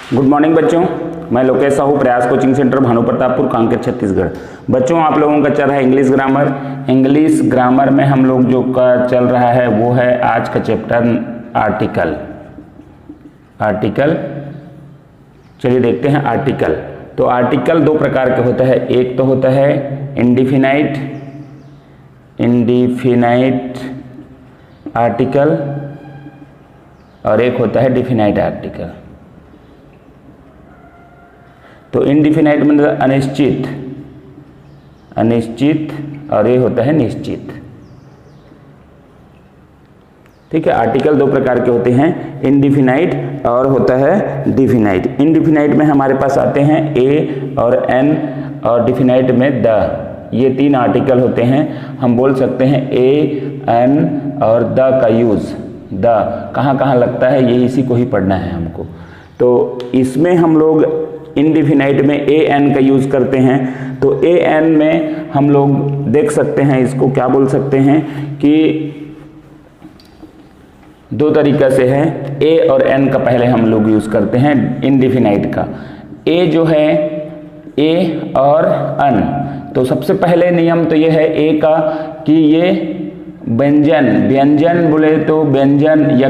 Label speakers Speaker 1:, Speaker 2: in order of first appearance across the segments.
Speaker 1: Good morning बच्चों, मैं लोकेश साहू, प्रयास कोचिंग सेंटर, भानु प्रतापपुर, कांकेर, छत्तीसगढ़। बच्चों, आप लोगों का चल रहा है इंग्लिश ग्रामर। इंग्लिश ग्रामर में हम लोग जो का चल रहा है वो है आज का चैप्टर आर्टिकल। चलिए देखते हैं आर्टिकल। तो आर्टिकल दो प्रकार के होता है, एक तो होता है इंडिफिनाइट आर्टिकल और एक होता है डिफिनाइट आर्टिकल। तो इनडिफिनाइट मतलब अनिश्चित और ये होता है निश्चित। ठीक है, आर्टिकल दो प्रकार के होते हैं, इनडिफिनाइट और होता है डिफिनाइट। इनडिफिनाइट में हमारे पास आते हैं ए और एन और डिफिनाइट में द। ये तीन आर्टिकल होते हैं। हम बोल सकते हैं ए एन और द का यूज। द कहाँ कहाँ लगता है ये इसी को ही पढ़ना है हमको। तो इसमें हम लोग इनडिफिनाइट में ए एन का यूज करते हैं। तो ए एन में हम लोग देख सकते हैं, इसको क्या बोल सकते हैं कि दो तरीका से है। ए और एन का पहले हम लोग यूज करते हैं इनडिफिनाइट का। ए जो है ए और अन, तो सबसे पहले नियम तो ये है ए का कि ये व्यंजन बोले तो व्यंजन या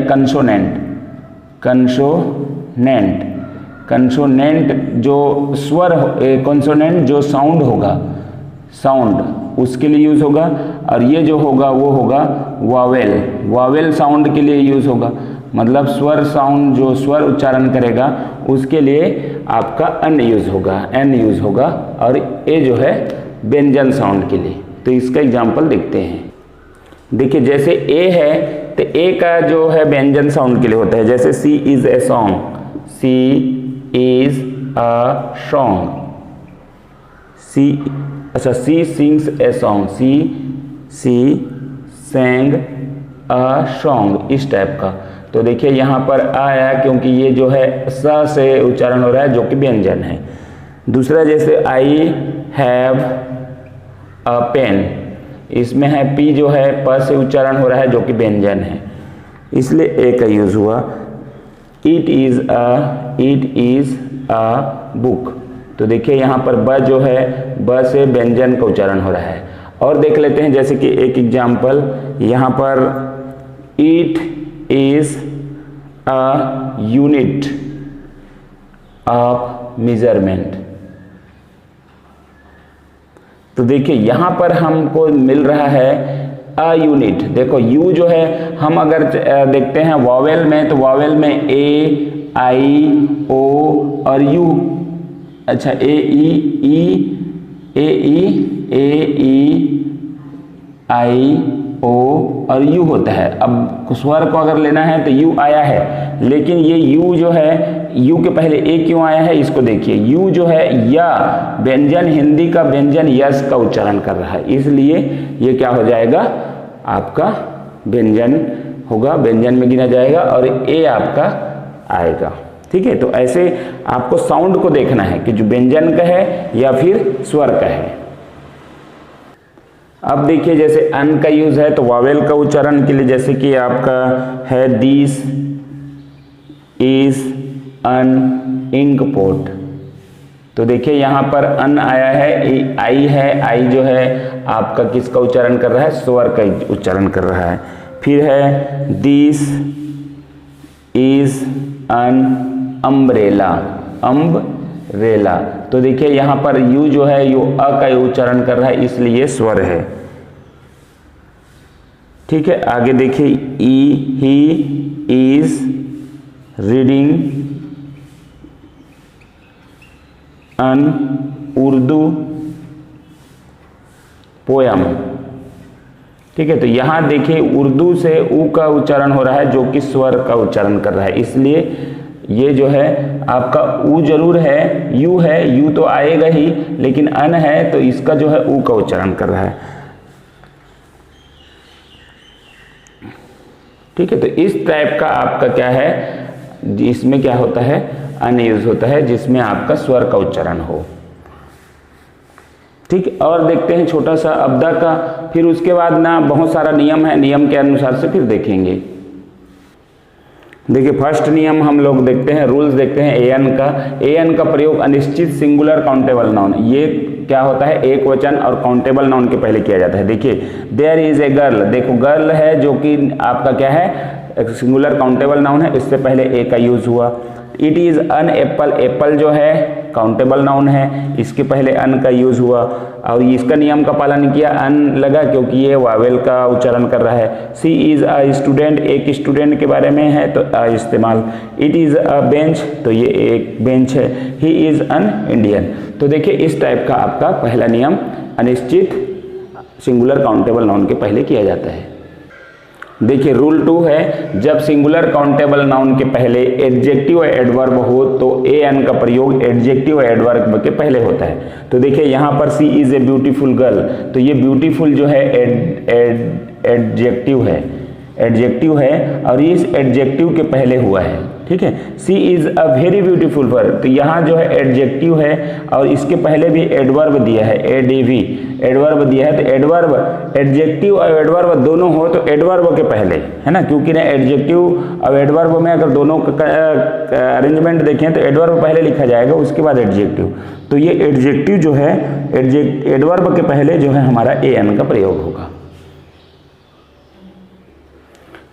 Speaker 1: कंसोनेंट जो स्वर, कंसोनेंट जो साउंड होगा, साउंड उसके लिए यूज होगा। और ये जो होगा वो होगा वावेल साउंड के लिए यूज होगा। मतलब स्वर साउंड जो स्वर उच्चारण करेगा उसके लिए आपका एन यूज होगा। और ए जो है व्यंजन साउंड के लिए। तो इसका एग्जांपल देखते हैं। देखिए, जैसे ए है तो ए का जो है व्यंजन साउंड के लिए होता है। जैसे she is a song, she is a song, she sings a song, she sang a song, इस टाइप का। तो देखिए यहाँ पर आया क्योंकि ये जो है स से उच्चारण हो रहा है जो कि व्यंजन है। दूसरा जैसे आई हैव अ पेन, इसमें है पी जो है प से उच्चारण हो रहा है जो कि व्यंजन है, इसलिए ए का यूज हुआ। इट इज अ बुक, तो देखिए यहाँ पर ब जो है ब से व्यंजन का उच्चारण हो रहा है। और देख लेते हैं, जैसे कि एक एग्जाम्पल यहाँ पर it is a unit of measurement. तो देखिए यहाँ पर हमको मिल रहा है अ यूनिट। देखो यू जो है, हम अगर देखते हैं वॉवेल में, तो वॉवेल में ए आई ओ और यू। अच्छा, ए ई आई ओ और यू होता है। अब स्वर को अगर लेना है तो यू आया है, लेकिन ये यू जो है, यू के पहले ए क्यों आया है इसको देखिए। यू जो है या व्यंजन, हिंदी का व्यंजन यस का उच्चारण कर रहा है, इसलिए ये क्या हो जाएगा, आपका व्यंजन होगा, व्यंजन में गिना जाएगा और ए आपका आएगा। ठीक है, तो ऐसे आपको साउंड को देखना है कि जो व्यंजन का है या फिर स्वर का है। अब देखिए, जैसे अन का यूज है तो वावेल का उच्चारण के लिए, जैसे कि आपका है this is an ink pot. तो देखिए यहाँ पर अन आया है, आई है, आई जो है आपका किसका उच्चारण कर रहा है, स्वर का उच्चारण कर रहा है। फिर है दिस इज अन अम्ब्रेला, तो देखिए यहाँ पर यू जो है यू अ का उच्चारण कर रहा है, इसलिए स्वर है। ठीक है, आगे देखिए he is reading an Urdu poem. ठीक है, तो यहाँ देखिए उर्दू से ऊ का उच्चारण हो रहा है जो कि स्वर का उच्चारण कर रहा है, इसलिए ये जो है आपका ऊ जरूर है, यू है, यू तो आएगा ही, लेकिन अन है तो इसका जो है ऊ का उच्चारण कर रहा है। ठीक है, तो इस टाइप का आपका क्या है, इसमें क्या होता है, अन यूज होता है जिसमें आपका स्वर का उच्चारण हो। ठीक, और देखते हैं छोटा सा अब्दा का, फिर उसके बाद ना बहुत सारा नियम है, नियम के अनुसार से फिर देखेंगे। देखिए फर्स्ट नियम हम लोग देखते हैं, रूल्स देखते हैं एन का प्रयोग अनिश्चित सिंगुलर काउंटेबल नाउन, ये क्या होता है एक वचन और काउंटेबल नाउन के पहले किया जाता है। देखिए देयर इज ए गर्ल, देखो गर्ल है जो कि आपका क्या है सिंगुलर काउंटेबल नाउन है, इससे पहले ए का यूज हुआ। It is an apple, apple जो है काउंटेबल नाउन है, इसके पहले अन का यूज हुआ और इसका नियम का पालन किया, अन लगा क्योंकि ये वावेल का उच्चारण कर रहा है। सी इज अ स्टूडेंट, एक स्टूडेंट के बारे में है तो अ इस्तेमाल। इट इज अ बेंच, तो ये एक बेंच है। He is an Indian. तो देखिए इस टाइप का आपका पहला नियम अनिश्चित सिंगुलर काउंटेबल नाउन के पहले किया जाता है। देखिए रूल 2 है, जब सिंगुलर काउंटेबल नाउन के पहले एडजेक्टिव एडवर्ब हो तो एन का प्रयोग एडजेक्टिव एडवर्ब के पहले होता है। तो देखिए यहाँ पर सी इज ए ब्यूटीफुल गर्ल, तो ये ब्यूटीफुल जो है एडजेक्टिव है और इस एडजेक्टिव के पहले हुआ है, ठीक है। She is a very beautiful girl, तो यहाँ जो है एडजेक्टिव है और इसके पहले भी एडवर्ब दिया है, एडीवी एडवर्ब दिया है। तो एडवर्ब एडजेक्टिव और एडवर्ब दोनों हो तो एडवर्ब के पहले है ना, क्योंकि ना एडजेक्टिव और एडवर्ब में अगर दोनों का अरेंजमेंट देखें तो एडवर्ब पहले लिखा जाएगा उसके बाद एडजेक्टिव। तो ये एडजेक्टिव जो है एडवर्ब के पहले जो है हमारा एन का प्रयोग होगा।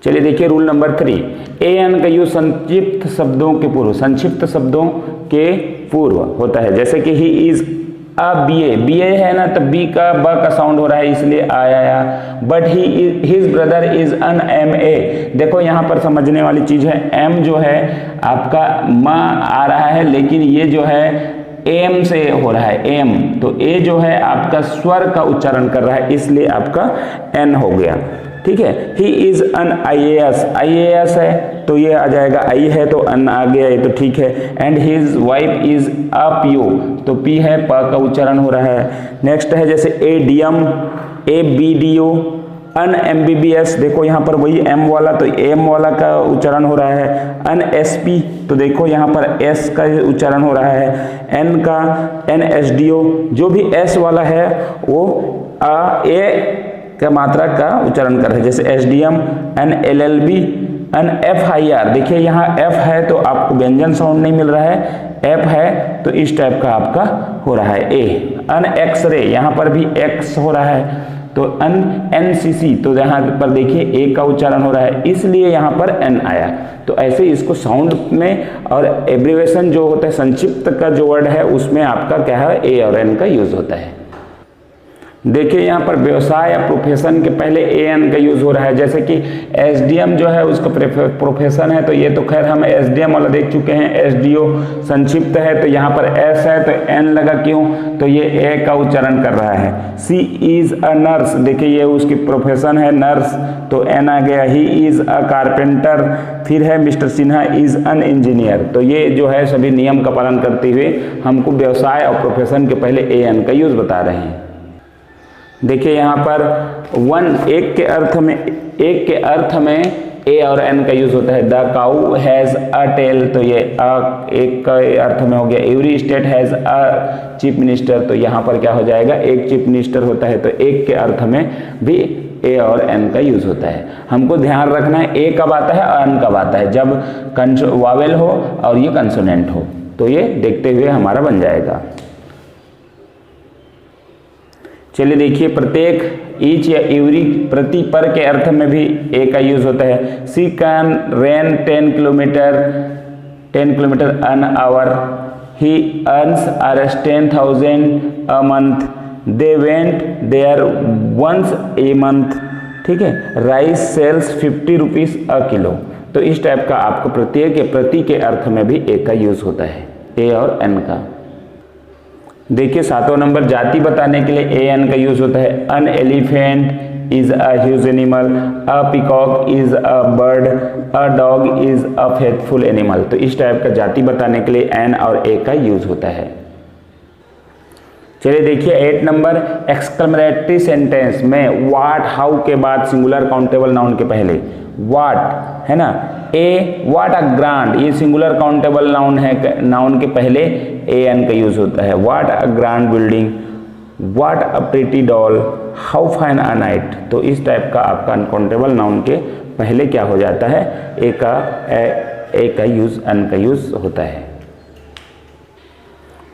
Speaker 1: चलिए देखिए रूल नंबर 3, एन का यूज संक्षिप्त शब्दों के पूर्व होता है। जैसे कि ही इज अ बी ए है ना, तो बी का ब का साउंड हो रहा है इसलिए आया। But his brother is an M A, देखो यहाँ पर समझने वाली चीज है, एम जो है आपका म आ रहा है लेकिन ये जो है एम से हो रहा है एम, तो ए जो है आपका स्वर का उच्चारण कर रहा है इसलिए आपका एन हो गया, ठीक है। ही इज अन IAS है तो ये आ जाएगा आई है तो अन आ गया, ये तो ठीक है। And his wife is a PO, तो पी है प का उच्चारण हो रहा है। नेक्स्ट है जैसे ADM ABDO अन MBBS, देखो यहाँ पर वही एम वाला तो एम वाला का उच्चारण हो रहा है। अन SP, तो देखो यहाँ पर एस का उच्चारण हो रहा है। एन का NSDO, जो भी एस वाला है वो ए का मात्रा का उच्चारण कर रहे हैं, जैसे SDM an LLB an FIR, देखिए यहाँ F है तो आपको व्यंजन साउंड नहीं मिल रहा है, F है तो इस टाइप का आपका हो रहा है ए। अन एक्सरे, यहाँ पर भी X हो रहा है तो अन NCC, तो यहाँ पर देखिए ए का उच्चारण हो रहा है इसलिए यहाँ पर एन आया। तो ऐसे इसको साउंड में और एब्रिवेशन जो होता है संक्षिप्त का जो वर्ड है उसमें आपका क्या है ए और एन का यूज होता है। देखिए यहाँ पर व्यवसाय या प्रोफेशन के पहले एन का यूज हो रहा है, जैसे कि SDM जो है उसका प्रोफेशन है तो ये तो खैर हम SDM वाला देख चुके हैं। SDO संक्षिप्त है तो यहाँ पर S है तो एन लगा, क्यों, तो ये ए का उच्चारण कर रहा है। सी इज अ नर्स, देखिए ये उसकी प्रोफेशन है नर्स तो एन आ गया। ही इज अ कारपेंटर, फिर है mister Sinha is an engineer, तो ये जो है सभी नियम का पालन करते हुए हमको व्यवसाय और प्रोफेशन के पहले एन का यूज बता रहे हैं। देखिए यहाँ पर एक के अर्थ में ए और एन का यूज होता है। The cow has a tail, तो ये एक का अर्थ में हो गया। Every state has a chief minister, तो यहाँ पर क्या हो जाएगा एक चीफ मिनिस्टर होता है तो एक के अर्थ में भी ए और एन का यूज होता है। हमको ध्यान रखना है ए कब आता है और एन कब आता है, जब वावेल हो और ये कंसोनेंट हो, तो ये देखते हुए हमारा बन जाएगा। चलिए देखिए प्रत्येक ईच या एवरी प्रति पर के अर्थ में भी ए का यूज होता है। She can run 10 kilometre an hour, he earns $10,000 a month, they went there once a month, ठीक है। Rice sells 50 rupees a kilo, तो इस टाइप का आपको प्रत्येक या प्रति के अर्थ में भी ए का यूज होता है, ए और एन का। देखिए 7वां नंबर जाति बताने के लिए ए एन का यूज होता है। An elephant is a huge animal, a peacock is a bird, a dog is a faithful animal, तो इस टाइप का जाति बताने के लिए एन और ए का यूज होता है। चलिए देखिए 8 नंबर एक्सक्लेमेटरी सेंटेंस में व्हाट हाउ के बाद सिंगुलर काउंटेबल नाउन के पहले व्हाट है ना। ए व्हाट अ ग्रांड, ये सिंगुलर काउंटेबल नाउन है, नाउन के पहले ए एन का यूज होता है। What a grand building, what a pretty doll, how fine a night, तो इस टाइप का आपका अनकाउंटेबल नाउन के पहले क्या हो जाता है ए का ए का यूज, अन का यूज होता है।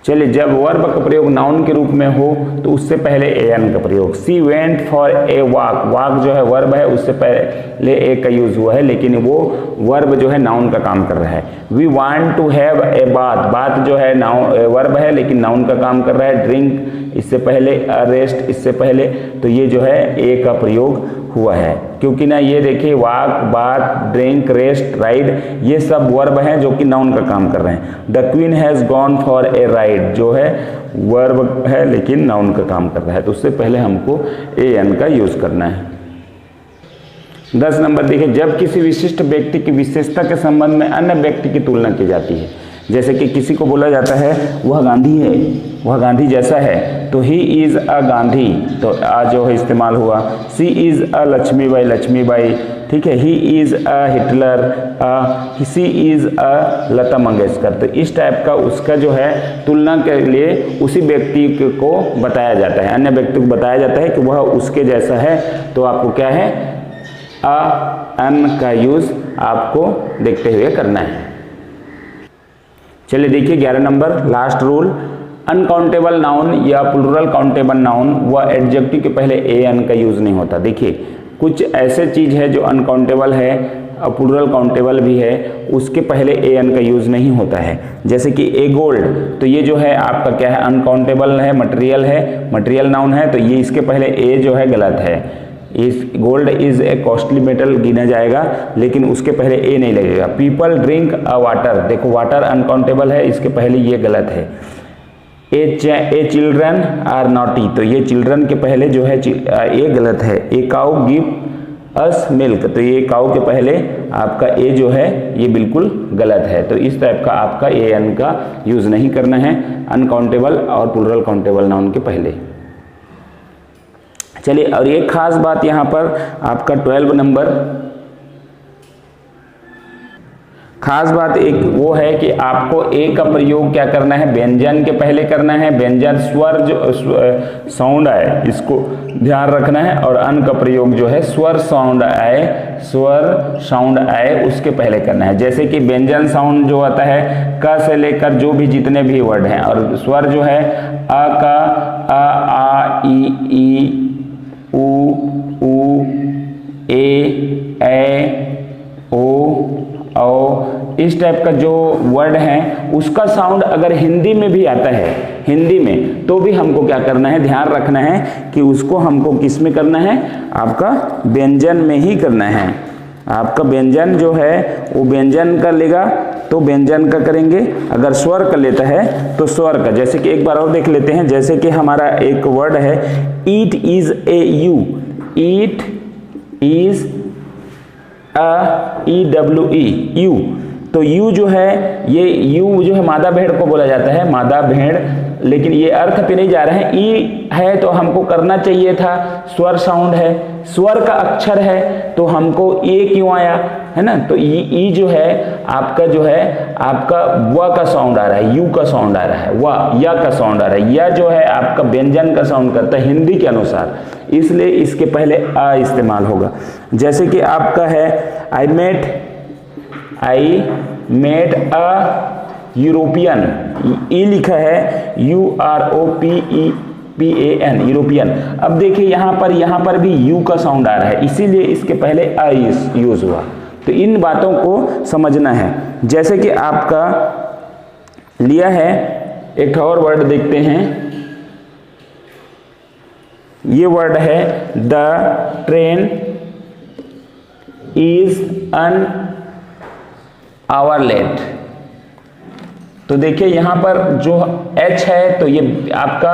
Speaker 1: चलिए, जब वर्ब का प्रयोग नाउन के रूप में हो तो उससे पहले ए एन का प्रयोग। She went for a walk, walk जो है वर्ब है, उससे पहले ए का यूज हुआ है, लेकिन वो वर्ब जो है नाउन का काम कर रहा है। We want to have a bath, bath जो है नाउन वर्ब है लेकिन नाउन का काम कर रहा है। ड्रिंक इससे पहले, रेस्ट इससे पहले, तो ये जो है ए का प्रयोग हुआ है, क्योंकि ना ये देखिए walk, bath, drink, rest, ride, ये सब वर्ब हैं जो कि नाउन का काम कर रहे हैं। The queen has gone for a ride जो है वर्ब है लेकिन नाउन का काम कर रहा है, तो उससे पहले हमको ए एन का यूज करना है। 10 नंबर देखिए, जब किसी विशिष्ट व्यक्ति की विशेषता के संबंध में अन्य व्यक्ति की तुलना की जाती है, जैसे कि किसी को बोला जाता है वह गांधी है, वह गांधी जैसा है, तो ही इज अ गांधी, तो आ जो है इस्तेमाल हुआ। She is a Laxmibai, Laxmibai, ठीक है। He is a Hitler, she is a Lata Mangeshkar, तो इस टाइप का उसका जो है तुलना के लिए उसी व्यक्ति को बताया जाता है, अन्य व्यक्ति को बताया जाता है कि वह उसके जैसा है, तो आपको क्या है अ अन का यूज आपको देखते हुए करना है। चलिए देखिए 11 number last rule, uncountable noun या प्लूरल काउंटेबल नाउन व एडजेक्टिव के पहले ए एन का यूज नहीं होता। देखिए कुछ ऐसे चीज है जो अनकाउंटेबल है और प्लूरल काउंटेबल भी है, उसके पहले ए एन का यूज नहीं होता है। जैसे कि ए गोल्ड, तो ये जो है आपका क्या है अनकाउंटेबल है, मटेरियल नाउन है, तो ये इसके पहले ए जो है गलत है। इस gold is a costly metal गिना जाएगा लेकिन उसके पहले ए नहीं लगेगा। पीपल ड्रिंक अ वाटर, देखो वाटर अनकाउंटेबल है, इसके पहले ये गलत है। ए चिल्ड्रन आर नॉटी, तो ये चिल्ड्रन के पहले जो है ए गलत है। A cow give us milk, तो ये काउ के पहले आपका ए जो है ये बिल्कुल गलत है। तो इस टाइप का आपका ए एन का यूज नहीं करना है अनकाउंटेबल और प्लूरल काउंटेबल नाउन के पहले। चलिए, और एक खास बात यहाँ पर आपका 12 नंबर खास बात एक वो है कि आपको ए का प्रयोग क्या करना है, व्यंजन के पहले करना है। व्यंजन स्वर जो साउंड आए इसको ध्यान रखना है, और अन का प्रयोग जो है स्वर साउंड आए उसके पहले करना है। जैसे कि व्यंजन साउंड जो आता है क से लेकर जो भी जितने भी वर्ड हैं, और स्वर जो है अ का आ ई उ ऊ ए ओ औ, इस टाइप का जो वर्ड है उसका साउंड अगर हिंदी में भी आता है, हिंदी में, तो भी हमको क्या करना है, ध्यान रखना है कि उसको हमको किस में करना है, आपका व्यंजन में ही करना है। आपका व्यंजन जो है वो व्यंजन का लेगा तो व्यंजन का करेंगे, अगर स्वर का लेता है तो स्वर का। जैसे कि एक बार और देख लेते हैं, जैसे कि हमारा एक वर्ड है eat is a you, eat is EWE you, तो यू जो है ये यू जो है मादा भेड़ को बोला जाता है, मादा भेड़, लेकिन ये अर्थ पे नहीं जा रहे हैं। ई है तो हमको करना चाहिए था, स्वर साउंड है, स्वर का अक्षर है तो हमको ए क्यों आया, है ना। तो ई जो है आपका जो है आपका व का साउंड आ रहा है, यू का साउंड आ रहा है, व या का साउंड आ रहा है, या जो है आपका व्यंजन का साउंड करता है हिंदी के अनुसार, इसलिए इसके पहले अ इस्तेमाल होगा। जैसे कि आपका है आई मेट अ यूरोपियन, ई लिखा है UROPEAN, यूरोपियन। अब देखिए यहाँ पर भी यू का साउंड आ रहा है, इसीलिए इसके पहले अ यूज हुआ। तो इन बातों को समझना है। जैसे कि आपका लिया है एक और वर्ड देखते हैं, ये वर्ड है the train is an hour late. तो देखिए यहाँ पर जो H है तो ये आपका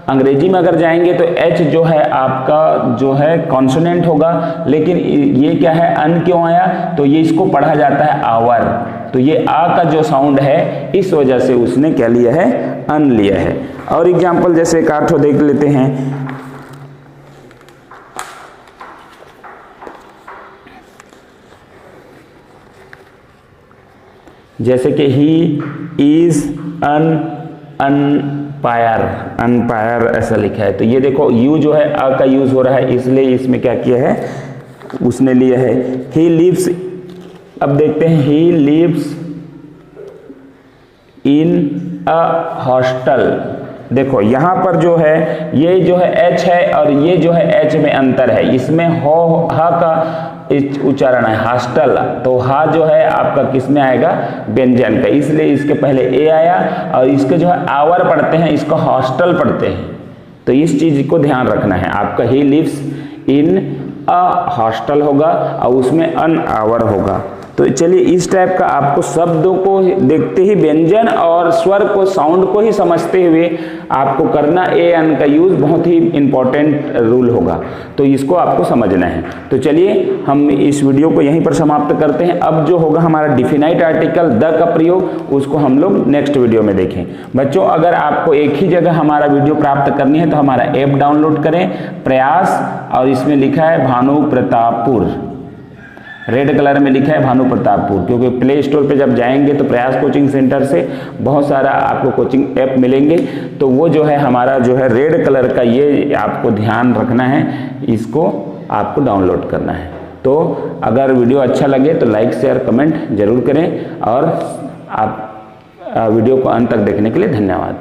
Speaker 1: अंग्रेजी में अगर जाएंगे तो H जो है आपका जो है कॉन्सोनेंट होगा, लेकिन ये क्या है अन क्यों आया, तो ये इसको पढ़ा जाता है आवर, तो ये आ का जो साउंड है इस वजह से उसने क्या लिया है, अन लिया है। और एग्जाम्पल जैसे एक आठ देख लेते हैं, जैसे कि ही इज अनपायर ऐसा लिखा है, तो ये देखो यू जो है अ का यूज हो रहा है, इसलिए इसमें क्या किया है उसने लिया है। ही लिव्स अब देखते हैं he lives in a hostel. देखो यहाँ पर जो है ये जो है एच है और ये जो है एच में अंतर है, इसमें हो हा का उच्चारण है हॉस्टल, तो हा जो है आपका किस में आएगा, व्यंजन का, इसलिए इसके पहले ए आया और इसके जो है आवर पढ़ते हैं इसको हॉस्टल पढ़ते हैं, तो इस चीज को ध्यान रखना है आपका। He lives in a hostel होगा और उसमें अन आवर होगा। तो चलिए इस टाइप का आपको शब्दों को देखते ही व्यंजन और स्वर को साउंड को ही समझते हुए आपको करना ए एन का यूज बहुत ही इंपॉर्टेंट रूल होगा, तो इसको आपको समझना है। तो चलिए हम इस वीडियो को यहीं पर समाप्त करते हैं। अब जो होगा हमारा डिफिनाइट आर्टिकल द का प्रयोग उसको हम लोग नेक्स्ट वीडियो में देखें। बच्चों अगर आपको एक ही जगह हमारा वीडियो प्राप्त करनी है तो हमारा ऐप डाउनलोड करें प्रयास, और इसमें लिखा है भानु प्रतापपुर, रेड कलर में लिखा है भानु प्रतापपुर, क्योंकि प्ले स्टोर पे जब जाएंगे तो प्रयास कोचिंग सेंटर से बहुत सारा आपको कोचिंग ऐप मिलेंगे, तो वो जो है हमारा जो है रेड कलर का, ये आपको ध्यान रखना है, इसको आपको डाउनलोड करना है। तो अगर वीडियो अच्छा लगे तो लाइक शेयर कमेंट जरूर करें, और आप वीडियो को अंत तक देखने के लिए धन्यवाद।